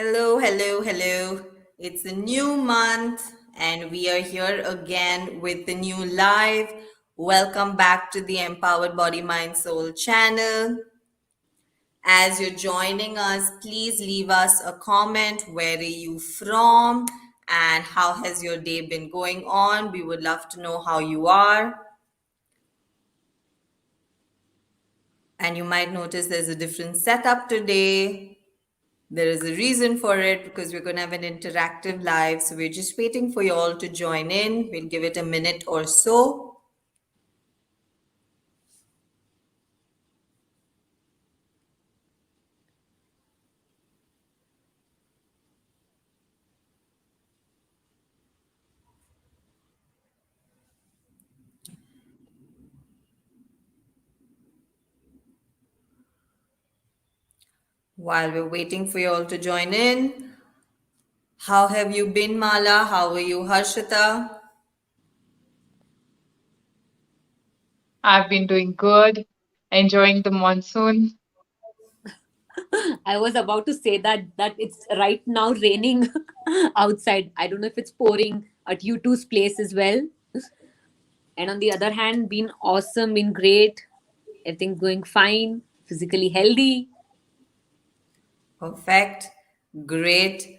Hello, hello, hello. It's a new month and we are here again with the new live. Welcome back to the Empowered Body Mind Soul channel. As you're joining us, please leave us a comment. Where are you from? And how has your day been going on? We would love to know how you are. And you might notice there's a different setup today. There is a reason for it because we're going to have an interactive live. So we're just waiting for you all to join in. We'll give it a minute or so. While we're waiting for you all to join in, how have you been, Mala? How are you, Harshita? I've been doing good, enjoying the monsoon. I was about to say that it's right now raining outside. I don't know if it's pouring at you two's place as well. And on the other hand, been awesome, been great. Everything's going fine, physically healthy. Perfect. Great.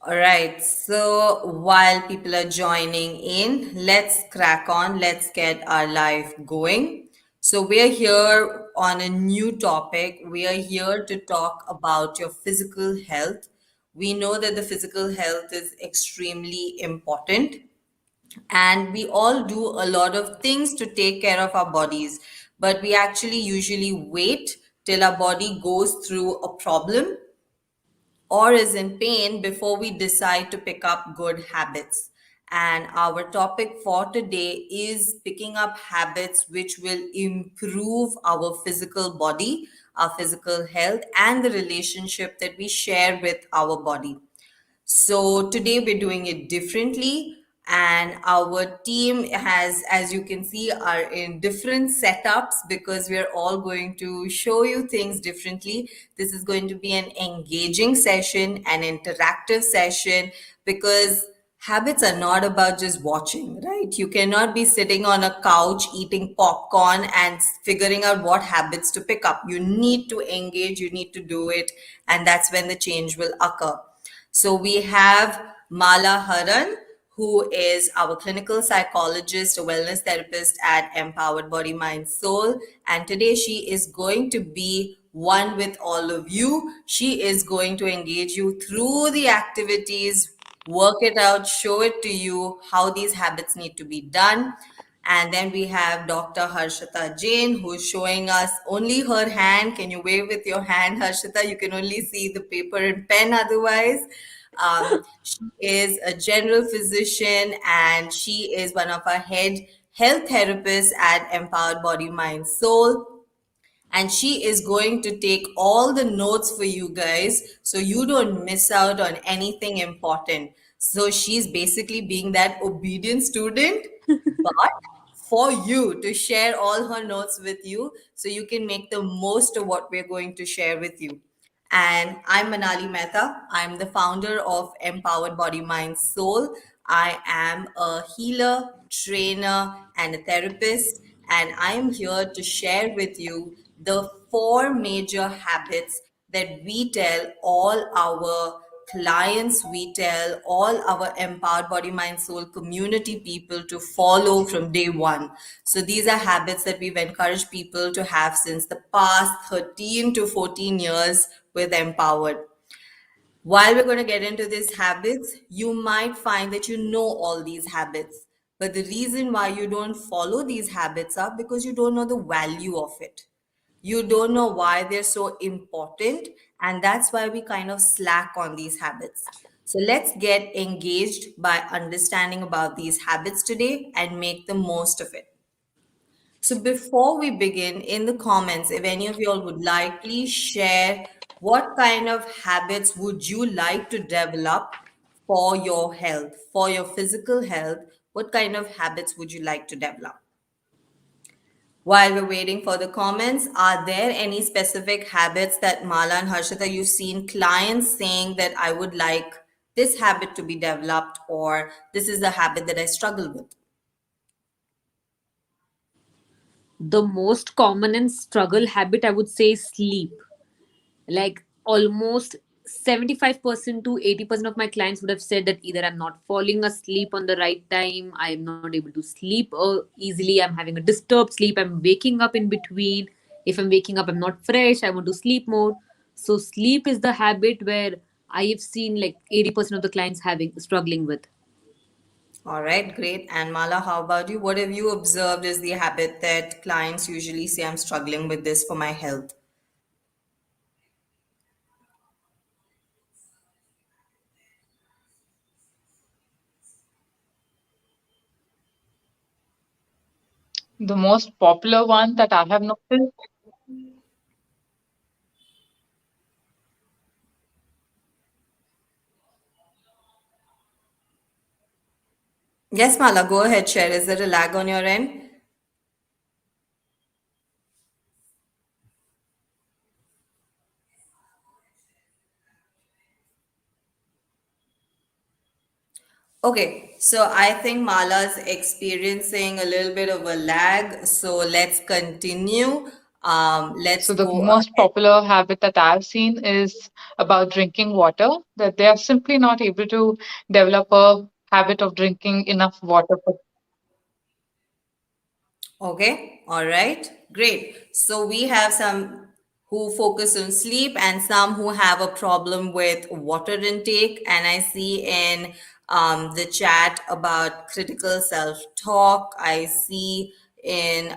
All right. So while people are joining in, let's crack on. Let's get our live going. So we're here on a new topic. We are here to talk about your physical health. We know that the physical health is extremely important, and we all do a lot of things to take care of our bodies, but we actually usually wait till our body goes through a problem or is in pain before we decide to pick up good habits. And our topic for today is picking up habits which will improve our physical body, our physical health, and the relationship that we share with our body. So today we're doing it differently, and our team has, as you can see, are in different setups because we're all going to show you things differently. This is going to be an engaging session, an interactive session, because habits are not about just watching, right? You cannot be sitting on a couch eating popcorn and figuring out what habits to pick up. You need to engage, you need to do it, and that's when the change will occur. So we have Mala Haran, who is our clinical psychologist, a wellness therapist at Empowered Body Mind Soul. And today she is going to be one with all of you. She is going to engage you through the activities, work it out, show it to you how these habits need to be done. And then we have Dr. Harshita Jain, who's showing us only her hand. Can you wave with your hand, Harshita? You can only see the paper and pen otherwise. She is a general physician and she is one of our head health therapists at Empowered Body, Mind, Soul. And she is going to take all the notes for you guys so you don't miss out on anything important. So she's basically being that obedient student, but for you to share all her notes with you so you can make the most of what we're going to share with you. And I'm Manali Mehta. I'm the founder of Empowered Body, Mind, Soul. I am a healer, trainer, and a therapist. And I am here to share with you the four major habits that we tell all our clients, we tell all our Empowered Body, Mind, Soul community people to follow from day one. So these are habits that we've encouraged people to have since the past 13 to 14 years with Empowered. While we're going to get into these habits, you might find that you know all these habits. But the reason why you don't follow these habits are because you don't know the value of it. You don't know why they're so important. And that's why we kind of slack on these habits. So let's get engaged by understanding about these habits today and make the most of it. So before we begin, in the comments, if any of y'all would like, please share what kind of habits would you like to develop for your health, for your physical health. What kind of habits would you like to develop? While we're waiting for the comments, are there any specific habits that Mala and Harshita you've seen clients saying that I would like this habit to be developed, or this is the habit that I struggle with? The most common and struggle habit, I would say, is sleep. Like almost 75% to 80% of my clients would have said that either I'm not falling asleep on the right time, I'm not able to sleep easily, I'm having a disturbed sleep, I'm waking up in between. If I'm waking up, I'm not fresh, I want to sleep more. So sleep is the habit where I have seen like 80% of the clients having struggling with. All right, great. And Mala, how about you? What have you observed is the habit that clients usually say I'm struggling with this for my health? The most popular one that I have noticed. Yes, Mala, go ahead, share. Is there a lag on your end? Okay, so I think Mala's experiencing a little bit of a lag. So let's continue. Let's So the go most ahead. popular habit that I've seen is about drinking water, that they are simply not able to develop a habit of drinking enough water for. Okay, all right, great. So we have some who focus on sleep and some who have a problem with water intake. And I see in the chat about critical self talk. I see in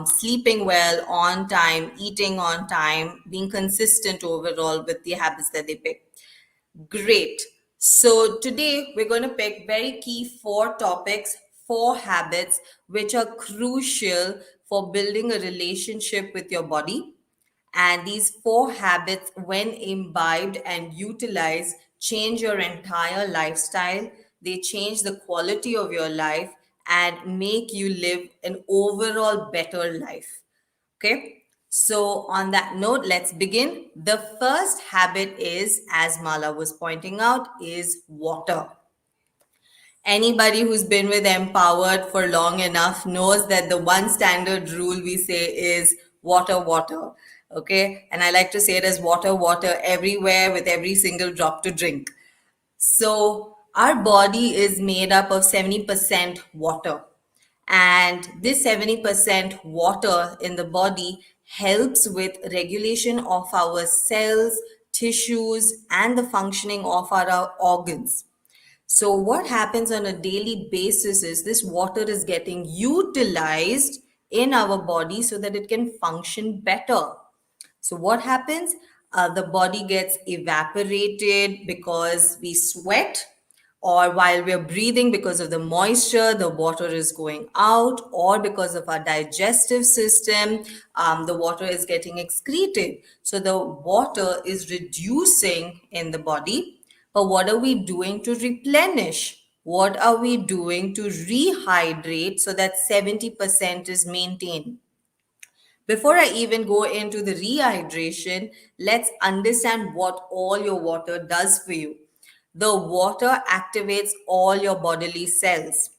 sleeping well, on time, eating on time, being consistent overall with the habits that they pick. Great. So today we're going to pick very key four topics, four habits, which are crucial for building a relationship with your body. And these four habits, when imbibed and utilized, change your entire lifestyle. They change the quality of your life and make you live an overall better life. Okay. So, on that note, let's begin. The first habit is, as Mala was pointing out, is water. Anybody who's been with Empowered for long enough knows that the one standard rule we say is water, water. Okay. And I like to say it as water, water everywhere with every single drop to drink. So, our body is made up of 70% water. And this 70% water in the body helps with regulation of our cells, tissues, and the functioning of our organs. So, what happens on a daily basis is this water is getting utilized in our body so that it can function better. So, what happens? The body gets evaporated because we sweat, or while we're breathing because of the moisture, the water is going out, or because of our digestive system, the water is getting excreted. So, the water is reducing in the body. But what are we doing to replenish? What are we doing to rehydrate so that 70% is maintained? Before I even go into the rehydration, let's understand what all your water does for you. The water activates all your bodily cells.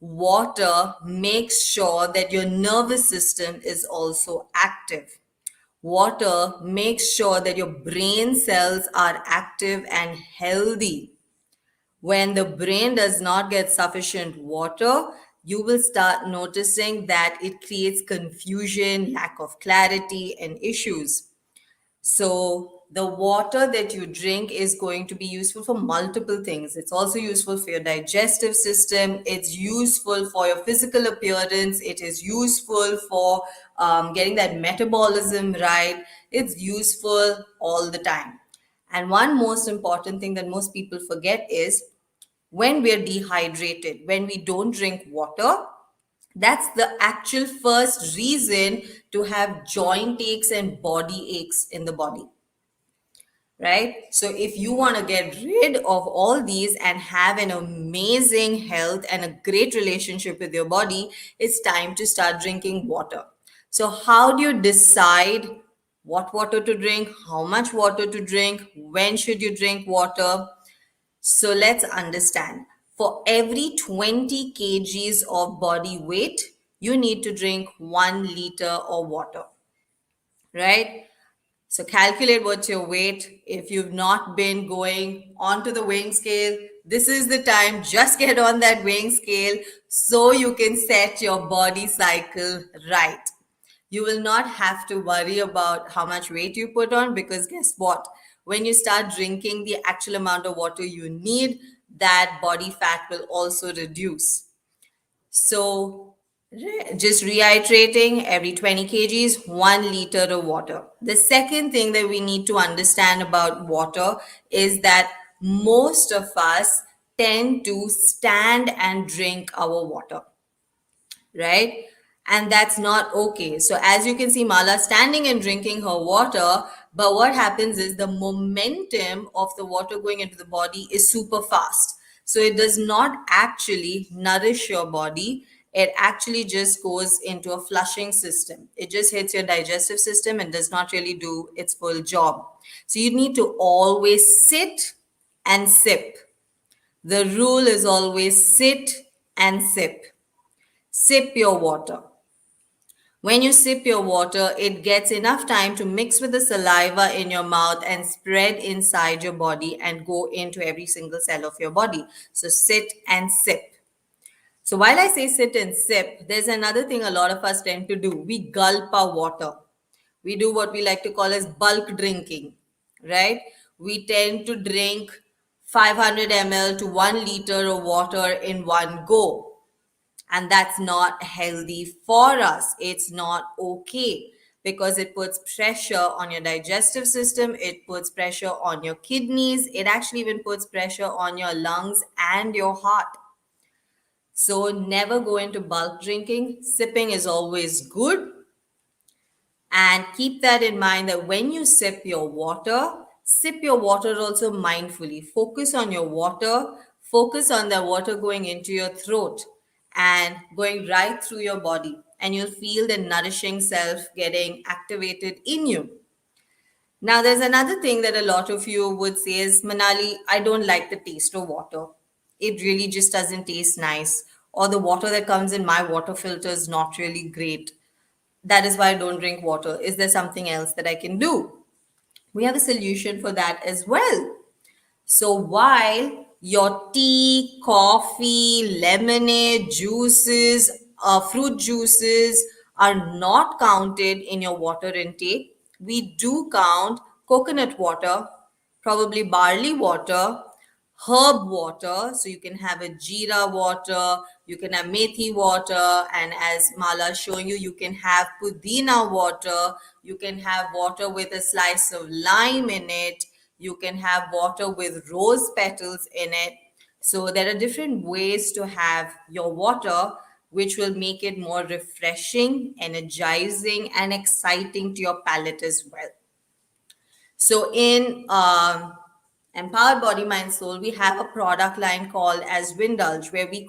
Water makes sure that your nervous system is also active. Water makes sure that your brain cells are active and healthy. When the brain does not get sufficient water, you will start noticing that it creates confusion, lack of clarity, and issues. So, the water that you drink is going to be useful for multiple things. It's also useful for your digestive system, it's useful for your physical appearance, it is useful for getting that metabolism right, it's useful all the time. And one most important thing that most people forget is when we're dehydrated, when we don't drink water, that's the actual first reason to have joint aches and body aches in the body, right? So, if you want to get rid of all these and have an amazing health and a great relationship with your body, it's time to start drinking water. So, how do you decide what water to drink, how much water to drink, when should you drink water? So, let's understand. For every 20 kgs of body weight, you need to drink 1 liter of water, right? So calculate what's your weight. If you've not been going onto the weighing scale, this is the time. Just get on that weighing scale so you can set your body cycle right. You will not have to worry about how much weight you put on, because guess what? When you start drinking the actual amount of water you need, that body fat will also reduce. So, just reiterating, every 20 kgs, 1 liter of water. The second thing that we need to understand about water is that most of us tend to stand and drink our water, right? And that's not okay. So, as you can see, Mala standing and drinking her water, but what happens is the momentum of the water going into the body is super fast. So, it does not actually nourish your body. It actually just goes into a flushing system. It just hits your digestive system and does not really do its full job. So, you need to always sit and sip. The rule is always sit and sip. Sip your water. When you sip your water, it gets enough time to mix with the saliva in your mouth and spread inside your body and go into every single cell of your body. So sit and sip. So while I say sit and sip, there's another thing a lot of us tend to do. We gulp our water. We do what we like to call as bulk drinking, right? We tend to drink 500 ml to 1 liter of water in one go, and that's not healthy for us. It's not okay, because it puts pressure on your digestive system, it puts pressure on your kidneys, it actually even puts pressure on your lungs and your heart. So never go into bulk drinking. Sipping is always good, and keep that in mind, that when you sip your water also mindfully. Focus on your water, focus on the water going into your throat and going right through your body. And you'll feel the nourishing self getting activated in you. Now, there's another thing that a lot of you would say is, Manali, I don't like the taste of water. It really just doesn't taste nice. Or the water that comes in my water filter is not really great. That is why I don't drink water. Is there something else that I can do? We have a solution for that as well. So while your tea, coffee, lemonade, juices, fruit juices are not counted in your water intake, we do count coconut water, probably barley water, herb water. So you can have a jeera water, you can have methi water, and as Mala is showing you, you can have pudina water, you can have water with a slice of lime in it, you can have water with rose petals in it. So there are different ways to have your water, which will make it more refreshing, energizing, and exciting to your palate as well. So in Empowered Body Mind Soul, we have a product line called as Windulge, where we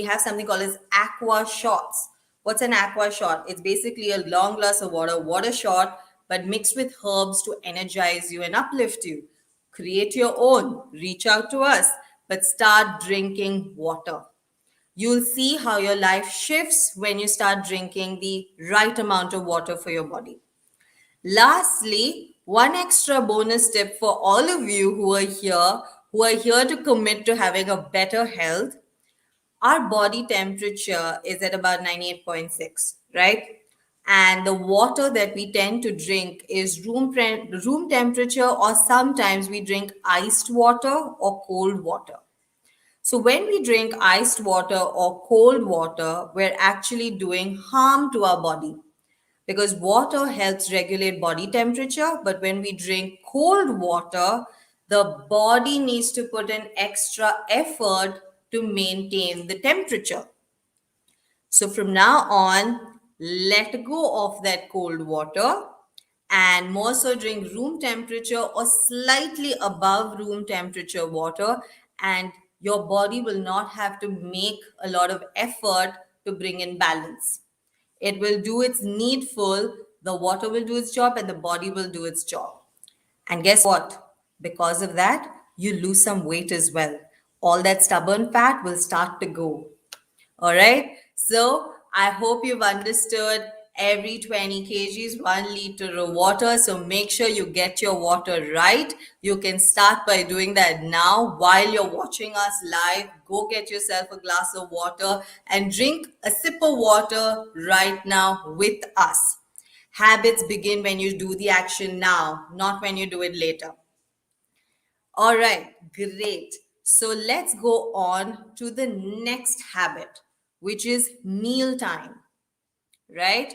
have something called as aqua shots. What's an aqua shot? It's basically a long glass of water shot, but mixed with herbs to energize you and uplift you. Create your own, reach out to us, but start drinking water. You'll see how your life shifts when you start drinking the right amount of water for your body. Lastly, one extra bonus tip for all of you who are here to commit to having a better health. Our body temperature is at about 98.6, right? And the water that we tend to drink is room temperature, or sometimes we drink iced water or cold water. So when we drink iced water or cold water, we're actually doing harm to our body, because water helps regulate body temperature. But when we drink cold water, the body needs to put an extra effort to maintain the temperature. So from now on, let go of that cold water and more so drink room temperature or slightly above room temperature water, and your body will not have to make a lot of effort to bring in balance. It will do its needful, the water will do its job, and the body will do its job. And guess what? Because of that, you lose some weight as well. All that stubborn fat will start to go. All right. So I hope you've understood every 20 kgs, 1 liter of water. So make sure you get your water right. You can start by doing that now while you're watching us live. Go get yourself a glass of water and drink a sip of water right now with us. Habits begin when you do the action now, not when you do it later. All right, great. So let's go on to the next habit, which is mealtime, right?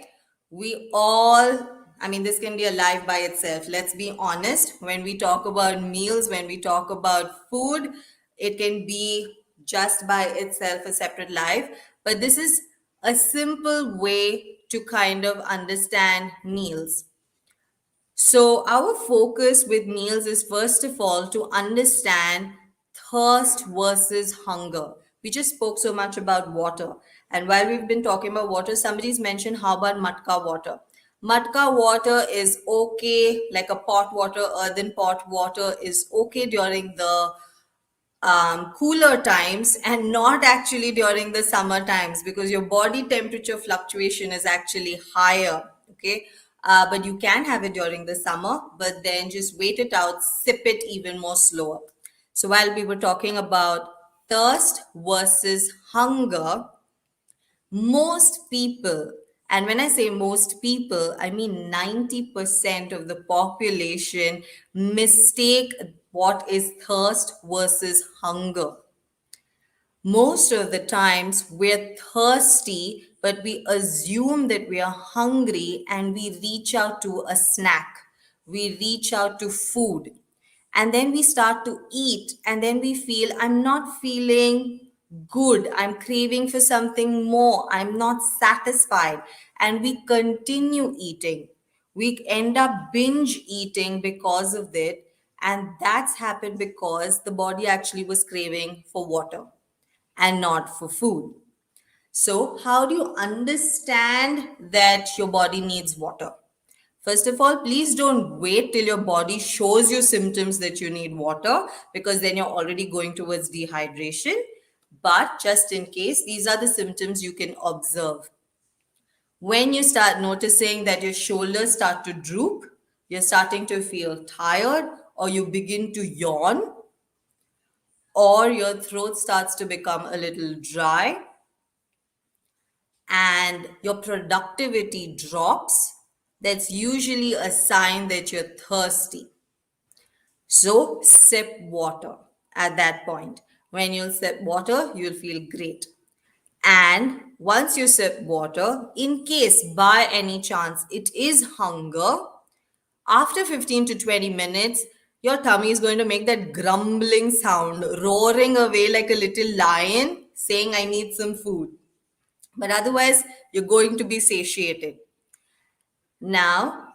We all, I mean, this can be a life by itself. Let's be honest. When we talk about meals, when we talk about food, it can be just by itself a separate life. But this is a simple way to kind of understand meals. So, our focus with meals is first of all to understand thirst versus hunger. We just spoke so much about water. And while we've been talking about water, somebody's mentioned how about matka water? Matka water is okay, like a pot water, earthen pot water is okay during the cooler times and not actually during the summer times because your body temperature fluctuation is actually higher. Okay. But you can have it during the summer, but then just wait it out, sip it even more slower. So while we were talking about thirst versus hunger, most people, and when I say most people, I mean 90% of the population mistake what is thirst versus hunger. Most of the times we're thirsty, but we assume that we are hungry and we reach out to a snack. We reach out to food. And then we start to eat, and then we feel, I'm not feeling good. I'm craving for something more. I'm not satisfied. And we continue eating. We end up binge eating because of it. And that's happened because the body actually was craving for water and not for food. So, how do you understand that your body needs water? First of all, please don't wait till your body shows you symptoms that you need water because then you're already going towards dehydration. But just in case, these are the symptoms you can observe. When you start noticing that your shoulders start to droop, you're starting to feel tired, or you begin to yawn, or your throat starts to become a little dry, and your productivity drops, that's usually a sign that you're thirsty. So sip water at that point. When you'll sip water, you'll feel great. And once you sip water, in case by any chance it is hunger, after 15 to 20 minutes, your tummy is going to make that grumbling sound, roaring away like a little lion, saying, I need some food. But otherwise, you're going to be satiated. Now,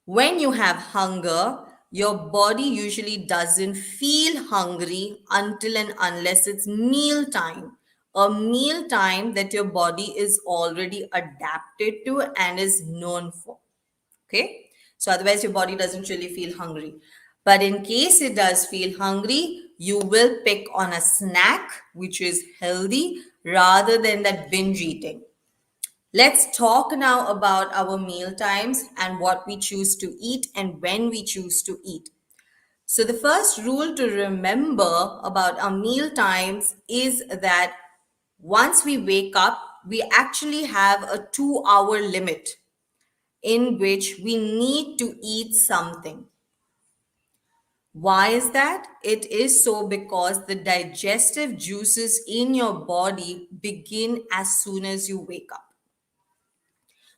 when you have hunger, your body usually doesn't feel hungry until and unless it's meal time. A meal time that your body is already adapted to and is known for. Okay? So, otherwise, your body doesn't really feel hungry. But in case it does feel hungry, you will pick on a snack which is healthy rather than that binge eating. Let's talk now about our meal times and what we choose to eat and when we choose to eat. So, the first rule to remember about our meal times is that once we wake up, we actually have a 2 hour limit in which we need to eat something. Why is that? It is so because the digestive juices in your body begin as soon as you wake up.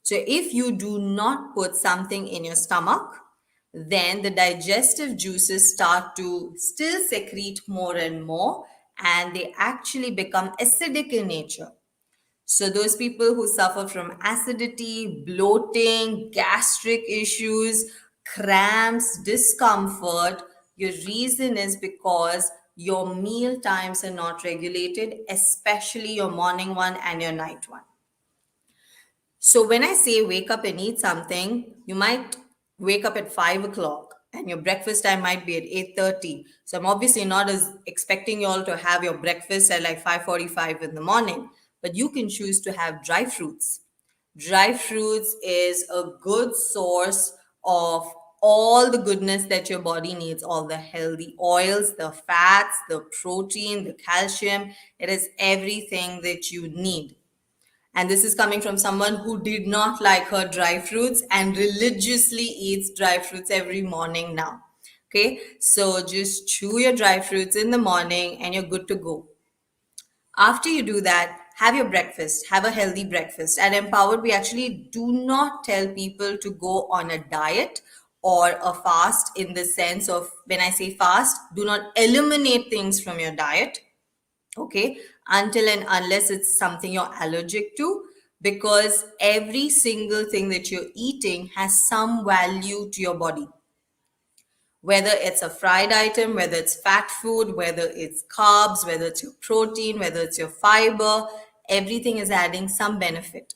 So, if you do not put something in your stomach, then the digestive juices start to still secrete more and more, and they actually become acidic in nature. So, those people who suffer from acidity, bloating, gastric issues, cramps, discomfort, your reason is because your meal times are not regulated, especially your morning one and your night one. So when I say wake up and eat something, you might wake up at 5 o'clock and your breakfast time might be at 8:30. So I'm obviously not as expecting you all to have your breakfast at like 5:45 in the morning, but you can choose to have dry fruits. Dry fruits is a good source of all the goodness that your body needs, all the healthy oils, the fats, the protein, the calcium. It is everything that you need. And this is coming from someone who did not like her dry fruits and religiously eats dry fruits every morning now. Okay, so just chew your dry fruits in the morning and you're good to go. After you do that, have your breakfast, have a healthy breakfast. At Empowered, we actually do not tell people to go on a diet or a fast, in the sense of, when I say fast, do not eliminate things from your diet, okay, until and unless it's something you're allergic to, because every single thing that you're eating has some value to your body, whether it's a fried item, whether it's fat food, whether it's carbs, whether it's your protein, whether it's your fiber. Everything is adding some benefit.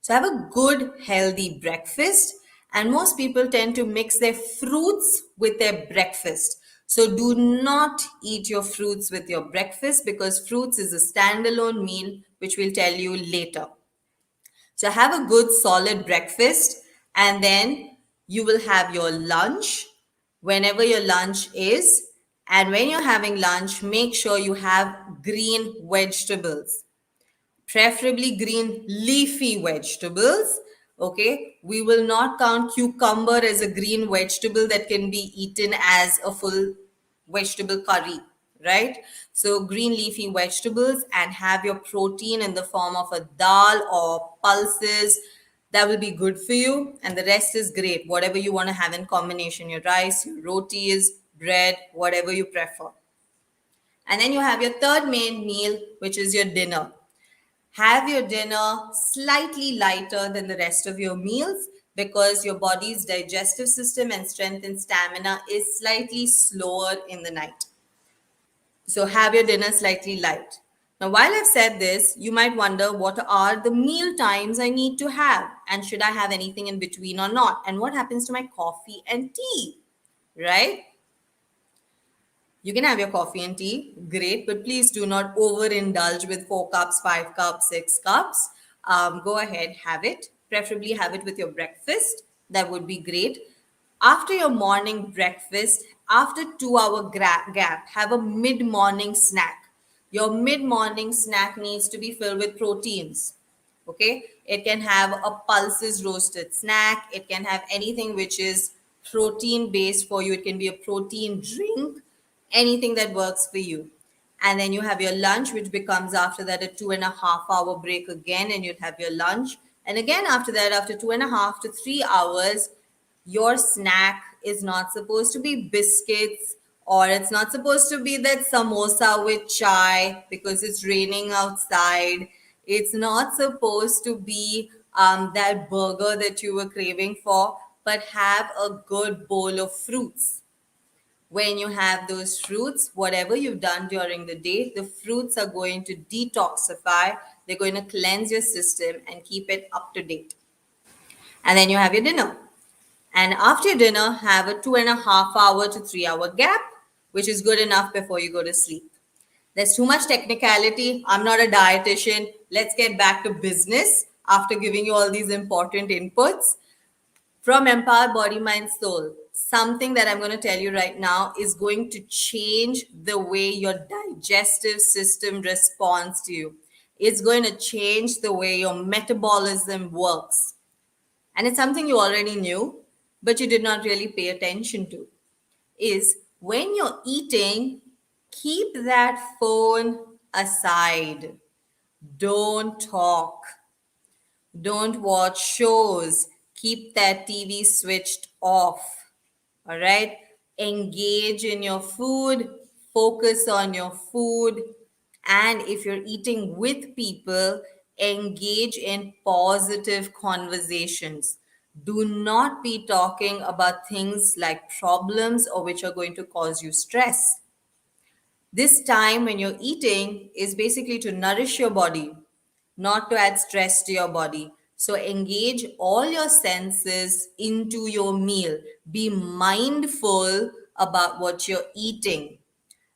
So have a good healthy breakfast, and most people tend to mix their fruits with their breakfast. So do not eat your fruits with your breakfast, because fruits is a standalone meal, which we'll tell you later. So have a good solid breakfast, and then you will have your lunch whenever your lunch is. And when you're having lunch, make sure you have green vegetables, preferably green leafy vegetables. Okay, we will not count cucumber as a green vegetable that can be eaten as a full vegetable curry, right? So green leafy vegetables, and have your protein in the form of a dal or pulses. That will be good for you, and the rest is great, whatever you want to have in combination, your rice, your rotis, bread, whatever you prefer. And then you have your third main meal, which is your dinner. Have your dinner slightly lighter than the rest of your meals, because your body's digestive system and strength and stamina is slightly slower in the night. So have your dinner slightly light. Now, while I've said this, you might wonder, what are the meal times I need to have? And should I have anything in between or not? And what happens to my coffee and tea, right? You can have your coffee and tea, great, but please do not overindulge with 4 cups, 5 cups, 6 cups. Go ahead, have it. Preferably have it with your breakfast. That would be great. After your morning breakfast, after 2 hour gap, have a mid morning snack. Your mid morning snack needs to be filled with proteins. Okay, it can have a pulses roasted snack, it can have anything which is protein based for you, it can be a protein drink, anything that works for you. And then you have your lunch, which becomes after that a 2.5 hour break again, and you'd have your lunch. And again, after that, after 2.5 to 3 hours, your snack is not supposed to be biscuits, or it's not supposed to be that samosa with chai because it's raining outside. It's not supposed to be that burger that you were craving for, but have a good bowl of fruits. When you have those fruits, whatever you've done during the day, the fruits are going to detoxify, they're going to cleanse your system and keep it up to date. And then you have your dinner. And after your dinner, have a 2.5 hour to 3 hour gap, which is good enough before you go to sleep. There's too much technicality. I'm not a dietitian. Let's get back to business after giving you all these important inputs. From Empower Body, Mind, Soul, something that I'm going to tell you right now is going to change the way your digestive system responds to you. It's going to change the way your metabolism works. And it's something you already knew, but you did not really pay attention to. Is when you're eating, keep that phone aside. Don't talk. Don't watch shows. Keep that TV switched off. All right. Engage in your food. Focus on your food. And if you're eating with people, engage in positive conversations. Do not be talking about things like problems or which are going to cause you stress. This time when you're eating is basically to nourish your body, not to add stress to your body. So engage all your senses into your meal. Be mindful about what you're eating.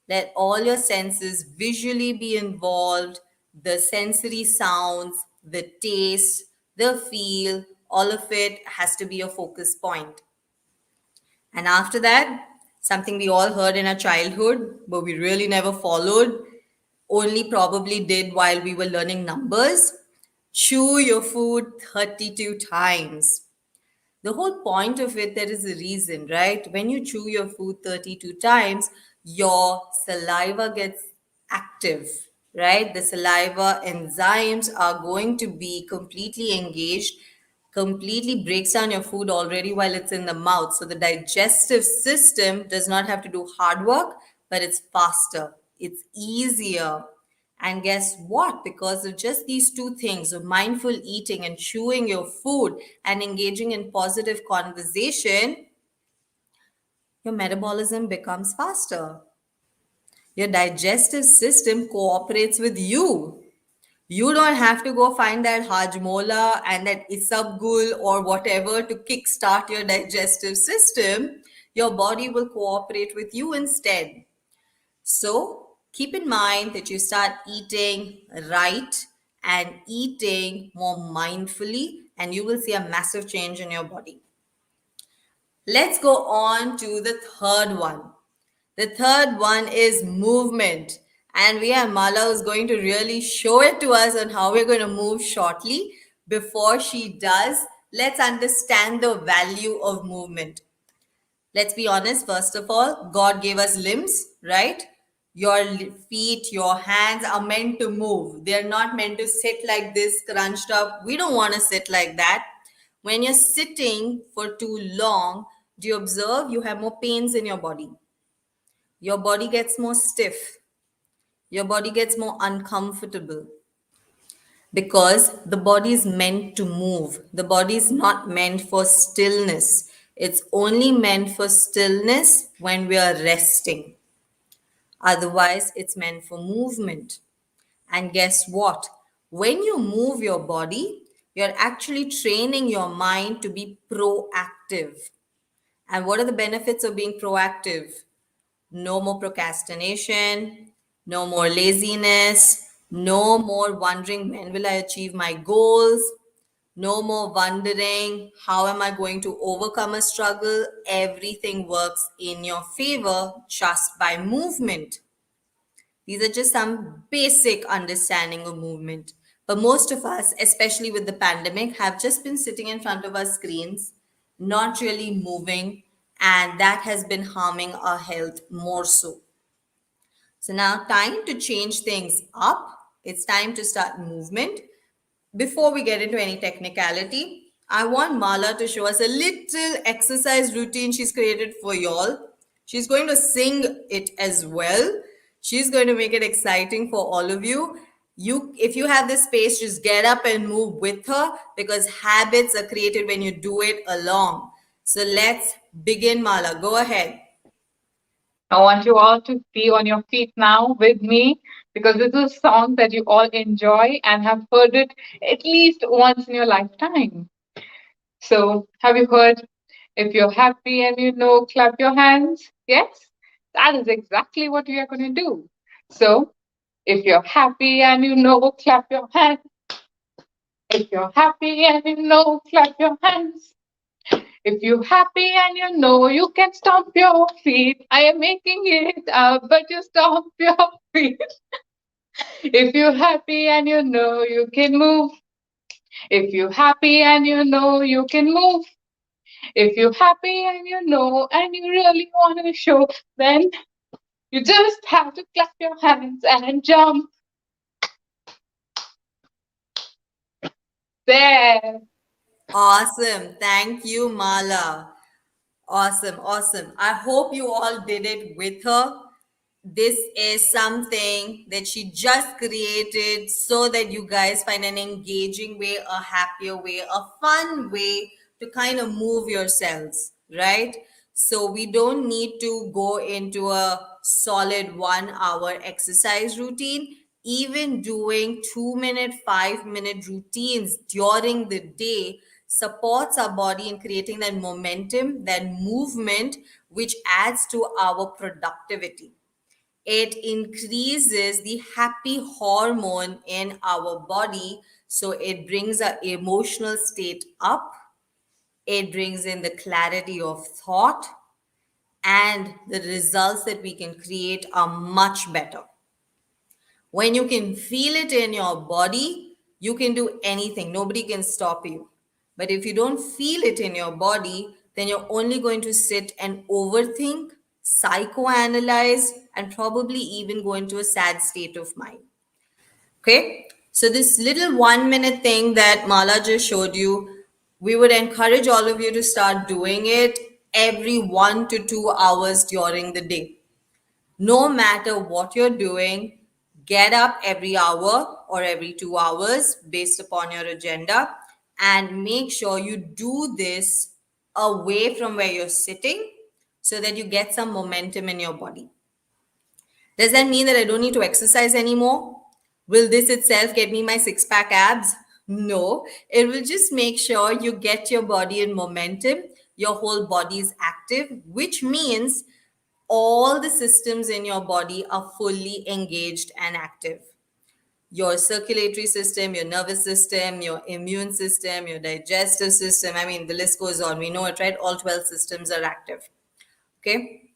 Let all your senses visually be involved, the sensory sounds, the taste, the feel, all of it has to be a focus point. And after that, something we all heard in our childhood, but we really never followed, only probably did while we were learning numbers. Chew your food 32 times. The whole point of it, there is a reason, right? When you chew your food 32 times, your saliva gets active, right? The saliva enzymes are going to be completely engaged, completely breaks down your food already while it's in the mouth. So the digestive system does not have to do hard work, but it's faster, it's easier. And guess what? Because of just these two things of mindful eating and chewing your food and engaging in positive conversation, your metabolism becomes faster. Your digestive system cooperates with you. You don't have to go find that Hajmola and that Isabgul or whatever to kickstart your digestive system. Your body will cooperate with you instead. So keep in mind that you start eating right and eating more mindfully, and you will see a massive change in your body. Let's go on to the third one. The third one is movement. And we have Mala who's going to really show it to us on how we're going to move shortly. Before she does, let's understand the value of movement. Let's be honest, first of all, God gave us limbs, right? Your feet, your hands are meant to move. They're not meant to sit like this, crunched up. We don't want to sit like that. When you're sitting for too long, do you observe you have more pains in your body? Your body gets more stiff. Your body gets more uncomfortable because the body is meant to move. The body is not meant for stillness. It's only meant for stillness when we are resting. Otherwise, it's meant for movement. And guess what? When you move your body, you're actually training your mind to be proactive. And what are the benefits of being proactive? No more procrastination, no more laziness, no more wondering when will I achieve my goals, no more wondering how am I going to overcome a struggle. Everything works in your favor just by movement. These are just some basic understanding of movement. But most of us, especially with the pandemic, have just been sitting in front of our screens, not really moving, and that has been harming our health more so. So now time to change things up. It's time to start movement. Before we get into any technicality, I want Mala to show us a little exercise routine she's created for y'all. She's going to sing it as well. She's going to make it exciting for all of you. If you have the space, just get up and move with her because habits are created when you do it along. So let's begin, Mala. Go ahead. I want you all to be on your feet now with me because this is a song that you all enjoy and have heard it at least once in your lifetime. So, have you heard? If you're happy and you know, clap your hands. Yes, that is exactly what we are going to do. So, if you're happy and you know, clap your hands. If you're happy and you know, clap your hands. If you're happy and you know, you can stomp your feet. I am making it up, but you stomp your feet. If you're happy and you know, you can move. If you're happy and you know, you can move. If you're happy and you know, and you really want to show, then you just have to clap your hands and jump. There. Awesome. Thank you, Mala. Awesome, awesome. I hope you all did it with her. This is something that she just created so that you guys find an engaging way, a happier way, a fun way to kind of move yourselves, right? So we don't need to go into a solid 1 hour exercise routine. Even doing 2 minute, 5 minute routines during the day supports our body in creating that momentum, that movement, which adds to our productivity. It increases the happy hormone in our body. So it brings our emotional state up. It brings in the clarity of thought, and the results that we can create are much better. When you can feel it in your body, you can do anything. Nobody can stop you. But if you don't feel it in your body, then you're only going to sit and overthink, psychoanalyze, and probably even go into a sad state of mind. Okay. So, this little 1 minute thing that Mala just showed you, we would encourage all of you to start doing it every 1 to 2 hours during the day. No matter what you're doing, get up every hour or every 2 hours based upon your agenda, and make sure you do this away from where you're sitting so that you get some momentum in your body. Does that mean that I don't need to exercise anymore? Will this itself get me my six pack abs? No, it will just make sure you get your body in momentum, your whole body is active, which means all the systems in your body are fully engaged and active. Your circulatory system, your nervous system, your immune system, your digestive system. I mean, the list goes on. We know it, right? All 12 systems are active. Okay.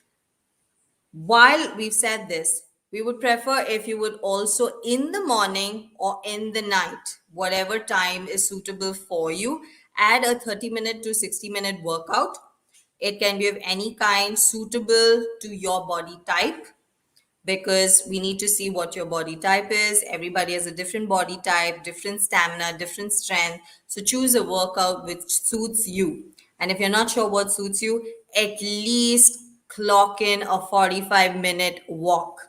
While we've said this, we would prefer if you would also in the morning or in the night, whatever time is suitable for you, add a 30-minute to 60-minute workout. It can be of any kind suitable to your body type, because we need to see what your body type is. Everybody has a different body type, different stamina, different strength. So choose a workout which suits you. And if you're not sure what suits you, at least clock in a 45-minute walk.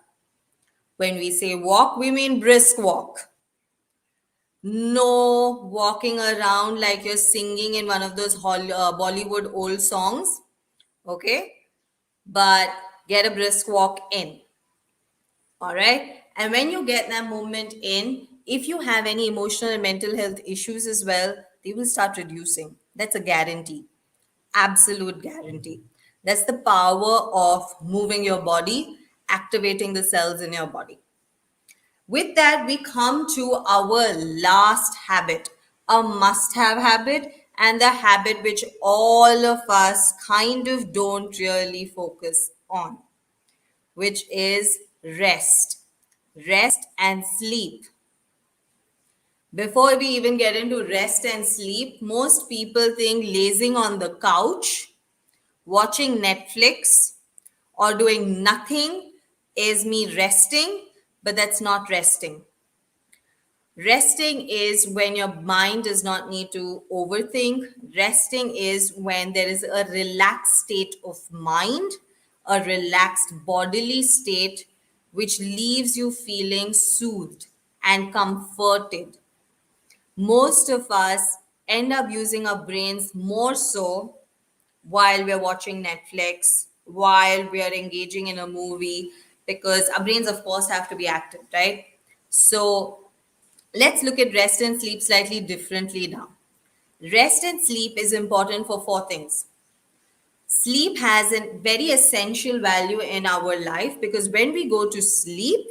When we say walk, we mean brisk walk. No walking around like you're singing in one of those Bollywood old songs. Okay? But get a brisk walk in. All right. And when you get that movement in, if you have any emotional and mental health issues as well, they will start reducing. That's a guarantee. Absolute guarantee. That's the power of moving your body, activating the cells in your body. With that, we come to our last habit, a must have habit, and the habit which all of us kind of don't really focus on, which is rest. Rest and sleep. Before we even get into rest and sleep, most people think lazing on the couch, watching Netflix, or doing nothing is me resting, but that's not resting. Resting is when your mind does not need to overthink. Resting is when there is a relaxed state of mind, a relaxed bodily state, which leaves you feeling soothed and comforted. Most of us end up using our brains more so while we're watching Netflix, while we are engaging in a movie, because our brains, of course, have to be active, right? So let's look at rest and sleep slightly differently now. Rest and sleep is important for four things. Sleep has a very essential value in our life because when we go to sleep,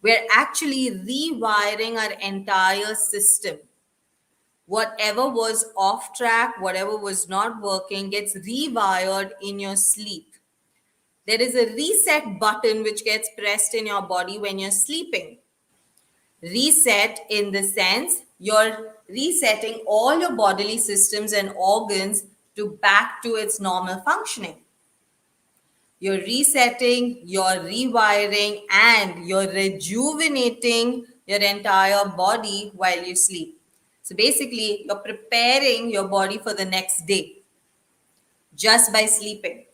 we're actually rewiring our entire system. Whatever was off track, whatever was not working, gets rewired in your sleep. There is a reset button which gets pressed in your body when you're sleeping. Reset in the sense you're resetting all your bodily systems and organs to back to its normal functioning. You're resetting, you're rewiring, and you're rejuvenating your entire body while you sleep. So basically, you're preparing your body for the next day just by sleeping.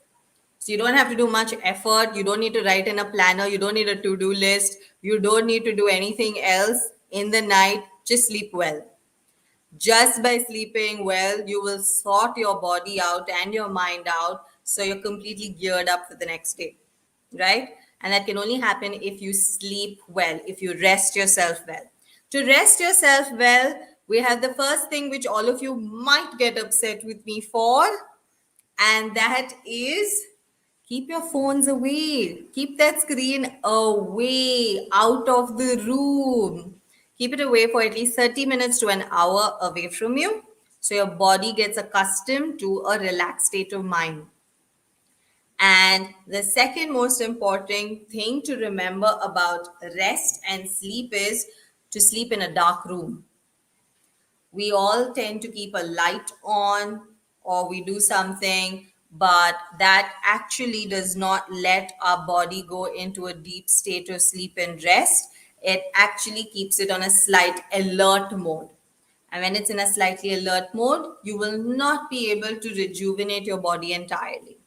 So you don't have to do much effort. You don't need to write in a planner. You don't need a to-do list. You don't need to do anything else in the night. Just sleep well. Just by sleeping well, you will sort your body out and your mind out. So you're completely geared up for the next day, right? And that can only happen if you sleep well, if you rest yourself well. To rest yourself well, we have the first thing which all of you might get upset with me for, and that is keep your phones away. Keep that screen away, out of the room. Keep it away for at least 30 minutes to an hour away from you so your body gets accustomed to a relaxed state of mind. And the second most important thing to remember about rest and sleep is to sleep in a dark room. We all tend to keep a light on or we do something, but that actually does not let our body go into a deep state of sleep and rest. It actually keeps it on a slight alert mode. And when it's in a slightly alert mode, you will not be able to rejuvenate your body entirely.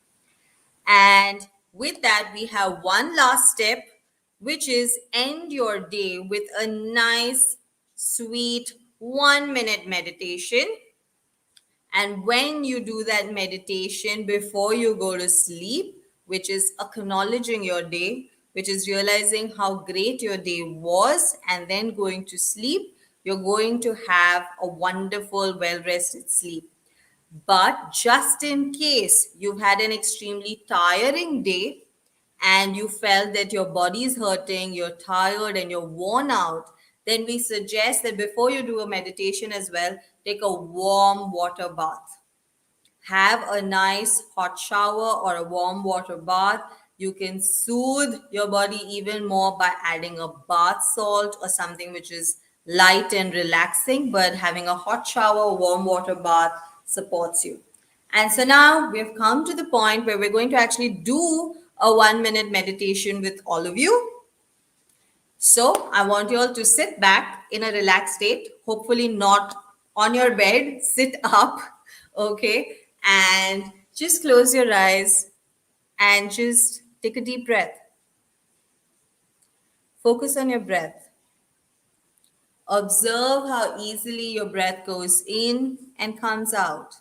And with that, we have one last step, which is end your day with a nice, sweet 1 minute meditation. And when you do that meditation before you go to sleep, which is acknowledging your day, which is realizing how great your day was, and then going to sleep, you're going to have a wonderful, well rested sleep. But just in case you've had an extremely tiring day and you felt that your body is hurting, you're tired, and you're worn out, then we suggest that before you do a meditation as well, take a warm water bath. Have a nice hot shower or a warm water bath. You can soothe your body even more by adding a bath salt or something which is light and relaxing, but having a hot shower, warm water bath supports you. And so now we've come to the point where we're going to actually do a 1 minute meditation with all of you. So I want you all to sit back in a relaxed state, hopefully not on your bed, sit up, okay? And just close your eyes and just take a deep breath. Focus on your breath. Observe how easily your breath goes in and comes out.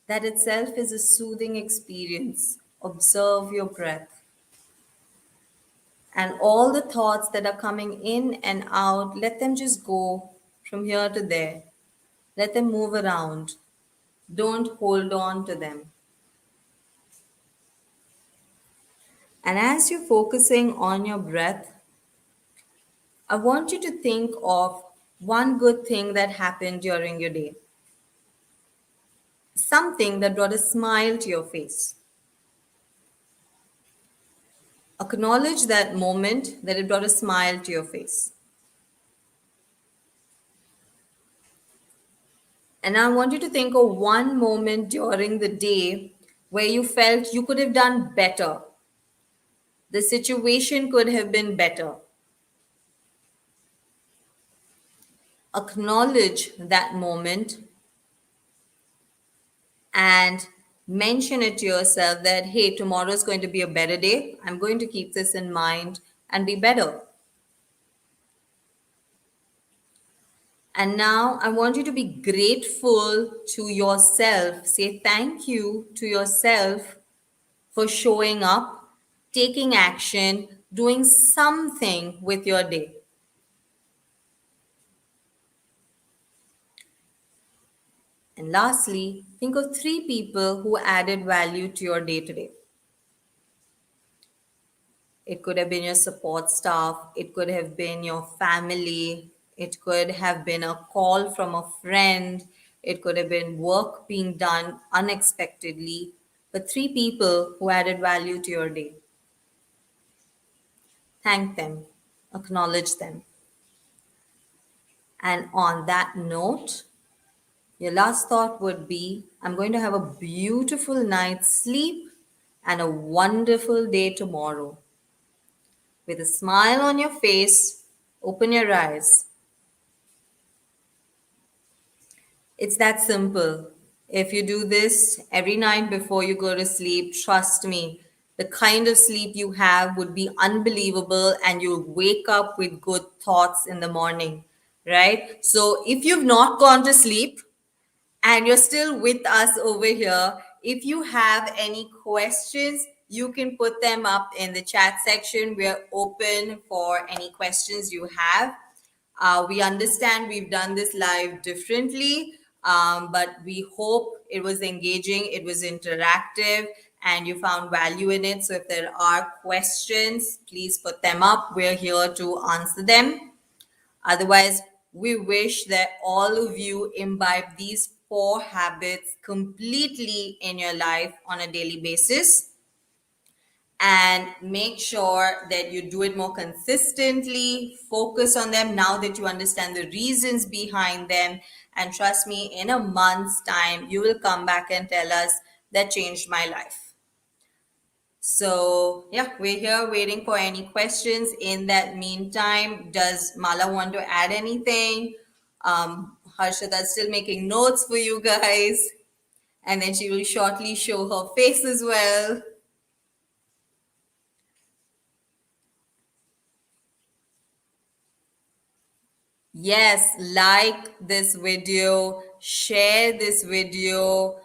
That itself is a soothing experience. Observe your breath. And all the thoughts that are coming in and out, let them just go from here to there. Let them move around. Don't hold on to them. And as you're focusing on your breath, I want you to think of one good thing that happened during your day. Something that brought a smile to your face. Acknowledge that moment that it brought a smile to your face. And I want you to think of one moment during the day where you felt you could have done better. The situation could have been better. Acknowledge that moment and mention it to yourself that, hey, tomorrow is going to be a better day. I'm going to keep this in mind and be better. And now I want you to be grateful to yourself. Say thank you to yourself for showing up, taking action, doing something with your day. And lastly, think of 3 people who added value to your day today. It could have been your support staff, it could have been your family, it could have been a call from a friend, it could have been work being done unexpectedly, but 3 people who added value to your day. Thank them, acknowledge them. And on that note, your last thought would be I'm going to have a beautiful night's sleep and a wonderful day tomorrow. With a smile on your face, open your eyes. It's that simple. If you do this every night before you go to sleep, trust me, the kind of sleep you have would be unbelievable and you'll wake up with good thoughts in the morning, right? So if you've not gone to sleep, and you're still with us over here, if you have any questions, you can put them up in the chat section. We're open for any questions you have. We understand we've done this live differently, but we hope it was engaging, it was interactive, and you found value in it. So if there are questions, please put them up. We're here to answer them. Otherwise, we wish that all of you imbibe these 4 habits completely in your life on a daily basis, and make sure that you do it more consistently. Focus on them now that you understand the reasons behind them. And trust me, in a month's time, you will come back and tell us that changed my life. So, yeah, we're here waiting for any questions. In that meantime, does Mala want to add anything? Harshada's still making notes for you guys, and then she will shortly show her face as well. Yes, like this video, share this video,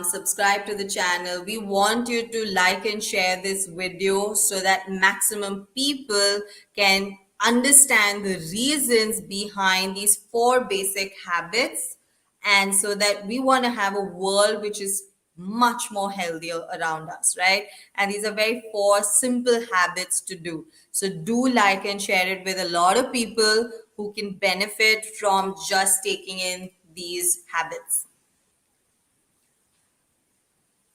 subscribe to the channel. We want you to like and share this video so that maximum people can understand the reasons behind these 4 basic habits, and so that we want to have a world which is much more healthier around us, right? And these are very 4 simple habits to do. So do like and share it with a lot of people who can benefit from just taking in these habits.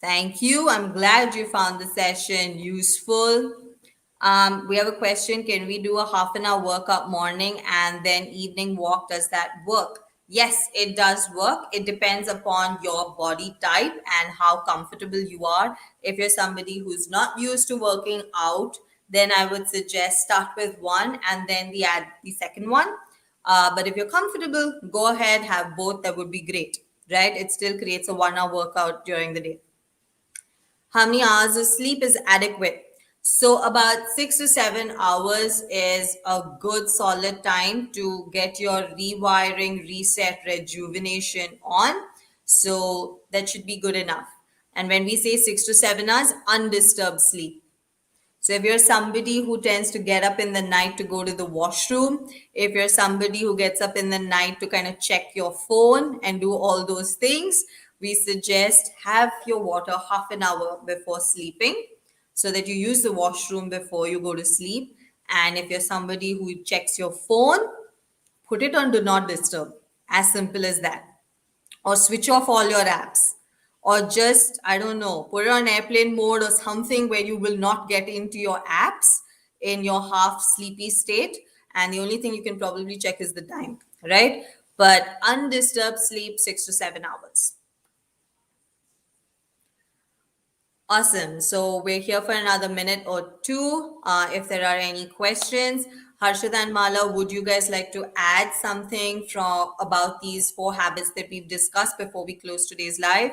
Thank you. I'm glad you found the session useful. We have a question. Can we do a half an hour workout morning and then evening walk? Does that work? Yes, it does work. It depends upon your body type and how comfortable you are. If you're somebody who's not used to working out, then I would suggest start with one and then add the second one. But if you're comfortable, go ahead, have both. That would be great, right? It still creates a 1 hour workout during the day. How many hours of sleep is adequate? So about 6 to 7 hours is a good solid time to get your rewiring, reset, rejuvenation on. So that should be good enough. And when we say 6 to 7 hours, undisturbed sleep. So if you're somebody who tends to get up in the night to go to the washroom, if you're somebody who gets up in the night to kind of check your phone and do all those things, we suggest have your water half an hour before sleeping so that you use the washroom before you go to sleep. And if you're somebody who checks your phone, put it on do not disturb. As simple as that. Or switch off all your apps, or just, I don't know, put it on airplane mode or something where you will not get into your apps in your half sleepy state, and the only thing you can probably check is the time, right? But undisturbed sleep, 6 to 7 hours. Awesome. So we're here for another minute or two. If there are any questions, Harshada and Mala, would you guys like to add something from about these 4 habits that we've discussed before we close today's live?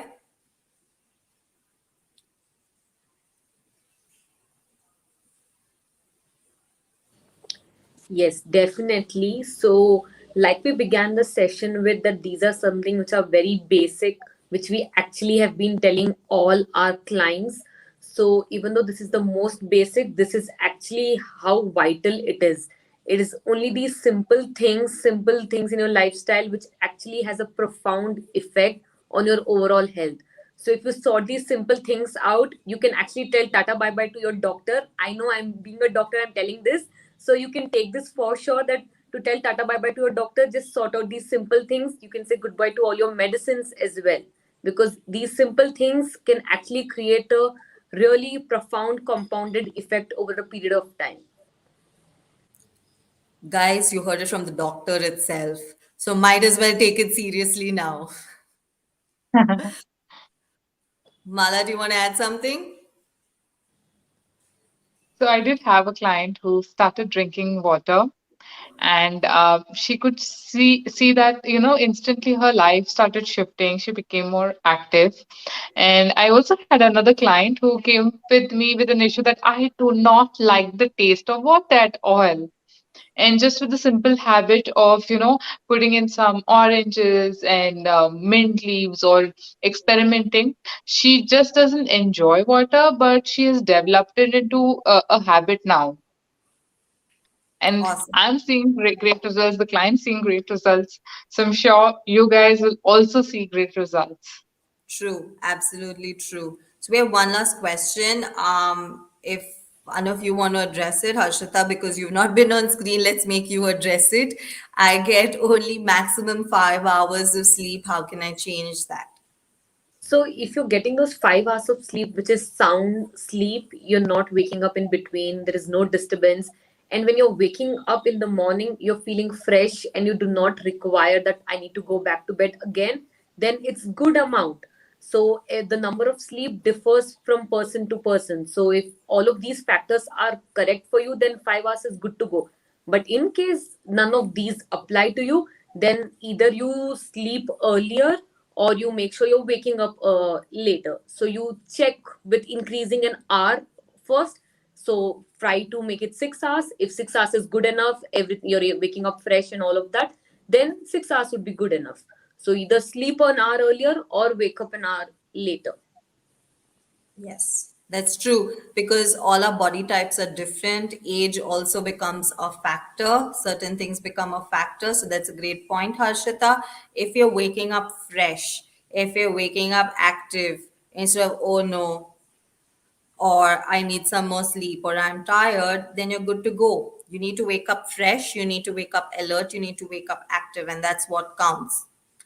Yes, definitely. So, like we began the session with, that these are something which are very basic, which we actually have been telling all our clients. So, even though this is the most basic, this is actually how vital it is. It is only these simple things in your lifestyle which actually has a profound effect on your overall health. So if you sort these simple things out, you can actually tell Tata bye bye to your doctor. I know I'm being a doctor, I'm telling this, so you can take this for sure, that to tell Tata bye bye to your doctor, just sort out these simple things. You can say goodbye to all your medicines as well, because these simple things can actually create a really profound compounded effect over a period of time. Guys, you heard it from the doctor itself. So might as well take it seriously now. Mala, do you want to add something? So I did have a client who started drinking water, and she could see that, instantly her life started shifting. She became more active. And I also had another client who came with me with an issue that I do not like the taste of water at all. And just with the simple habit of, putting in some oranges and mint leaves or experimenting, she just doesn't enjoy water, but she has developed it into a habit now. And Awesome. I'm seeing great results. The client's seeing great results. So I'm sure you guys will also see great results. True, absolutely true. So we have one last question. If one of you want to address it, Harshita, because you've not been on screen, let's make you address it. I get only maximum 5 hours of sleep. How can I change that? So if you're getting those 5 hours of sleep, which is sound sleep, you're not waking up in between, there is no disturbance. And when you're waking up in the morning, you're feeling fresh and you do not require that I need to go back to bed again, then it's good amount. So the number of sleep differs from person to person. So if all of these factors are correct for you, then 5 hours is good to go. But in case none of these apply to you, then either you sleep earlier or you make sure you're waking up later. So you check with increasing an hour first. So try to make it 6 hours. If 6 hours is good enough, everything you're waking up fresh and all of that, then 6 hours would be good enough. So either sleep an hour earlier or wake up an hour later. Yes, that's true because all our body types are different. Age also becomes a factor. Certain things become a factor. So that's a great point, Harshita. If you're waking up fresh, if you're waking up active, instead of, oh no, or I need some more sleep, or I'm tired, then you're good to go. You need to wake up fresh, you need to wake up alert, you need to wake up active, and that's what counts,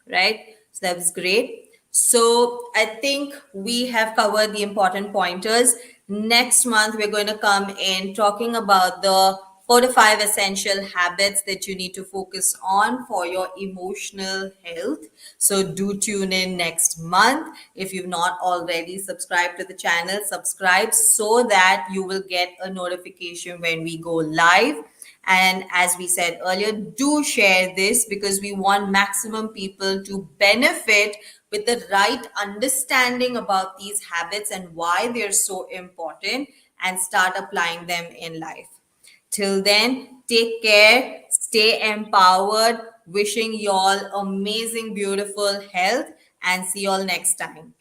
right? So that was great. So I think we have covered the important pointers. Next month, we're going to come in talking about the 4 to 5 essential habits that you need to focus on for your emotional health. So do tune in next month. If you've not already subscribed to the channel, subscribe so that you will get a notification when we go live. And as we said earlier, do share this because we want maximum people to benefit with the right understanding about these habits and why they're so important and start applying them in life. Till then, take care, stay empowered, wishing you all amazing, beautiful health, and see you all next time.